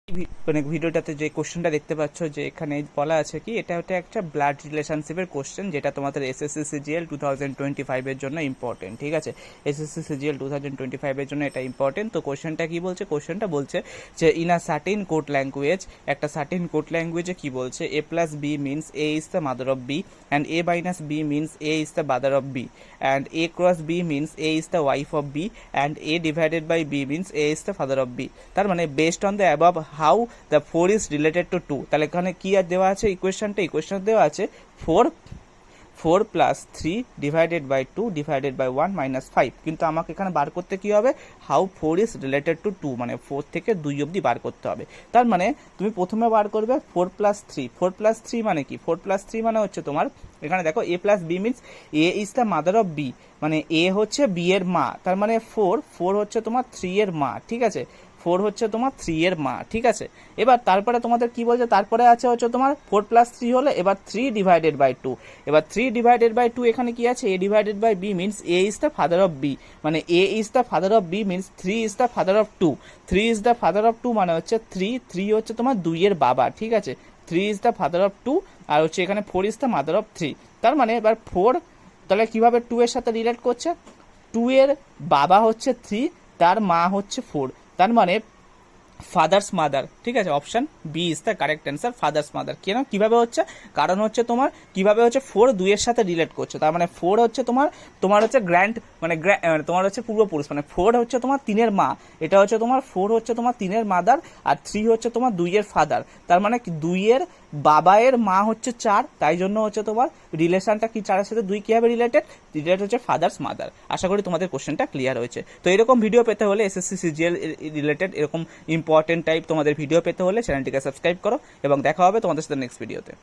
মানে ভিডিওটাতে যে কোশ্চেনটা দেখতে পাচ্ছ যে এখানে বলা আছে কি এটা একটা ব্লাড রিলেশনশিপের কোশ্চেন, যেটা তোমাদের এসএসসি সিজিএল 2025 এর জন্য ইম্পর্টেন্ট। ঠিক আছে, এসএসসি সিজিএল 2025 এর জন্য এটা ইম্পর্টেন্ট। তো কোশ্চেনটা কি বলছে? কোশ্চেনটা বলছে যে in a certain code language, একটা সার্টেন কোড ল্যাঙ্গুয়েজে কি বলছে, A plus B means A is the mother of B and A minus B means A is the mother of B and A cross B means A is the wife of B and A divided by B means A is the father of B. তার মানে based on the above how the 4 is related to 2। তাহলে এখানে কি আর দেওয়া আছে equation দেওয়া আছে 4 plus 3 divided by 2 divided by 1 minus 5। কিন্তু আমাকে এখানে বার করতে কি হবে, হাউ 4 ইজ রিলেটেড টু 2, মানে 4 থেকে 2 অবধি বার করতে হবে। তার মানে তুমি প্রথমে বার করবে 4 প্লাস 3। 4 প্লাস 3 মানে কি? 4 প্লাস 3 মানে হচ্ছে তোমার এখানে দেখো A plus B means A is the mother of B, মানে এ হচ্ছে বি এর মা। তার মানে 4 হচ্ছে তোমার 3 এর মা। ঠিক আছে, 4 হচ্ছে তোমার 3 এর মা। ঠিক আছে, এবার তারপরে তোমাদের কি বলছে, তারপরে আছে হচ্ছে তোমার 4 প্লাস 3 হলে এবার 3 ডিভাইডেড বাই 2। এবার 3 ডিভাইডেড বাই 2 এখানে কি আছে, A divided by B means A is the father of B, মানে A is the father of B means 3 is the father of 2। 3 is the father of 2 মানে হচ্ছে 3 হচ্ছে তোমার 2 এর বাবা। ঠিক আছে, 3 ইজ দ্য ফাদার অফ 2 আর হচ্ছে এখানে 4 ইজ দ্য মাদার অফ 3। তার মানে এবার 4 তাহলে কিভাবে 2 এর সাথে রিলেট করছে, 2 এর বাবা হচ্ছে 3, তার মা হচ্ছে 4। তার মানে ফাদার্স মাদার। ঠিক আছে, option B is the correct answer, father's mother. কেন কিভাবে হচ্ছে, কারণ হচ্ছে তোমার কিভাবে হচ্ছে 4 2 এর সাথে রিলেট করছে। তার মানে 4 হচ্ছে তোমার হচ্ছে গ্র্যান্ড মানে তোমার হচ্ছে পূর্বপুরুষ, মানে 4 হচ্ছে তোমার 3 এর মা, এটা হচ্ছে তোমার 4 হচ্ছে তোমার 3 এর মাদার আর 3 হচ্ছে তোমার 2 এর ফাদার। তার মানে 2 এর বাবা এর মা হচ্ছে 4, তাই জন্য হচ্ছে তোমার রিলেশনটা কি 4 এর সাথে 2 কিভাবে রিলেটেড হচ্ছে ফাদার্স মাদার। আশা করি তোমাদের কোশ্চেনটা ক্লিয়ার হয়েছে। তো এরকম ভিডিও পেতে হলে এসএসসি সিজিএল রিলেটেড এরকম ইম্পর্টেন্ট টাইপ তোমাদের ভিডিও পেতে হলে চ্যানেলটিকে সাবস্ক্রাইব করো এবং দেখা হবে তোমাদের সাথে নেক্সট ভিডিওতে।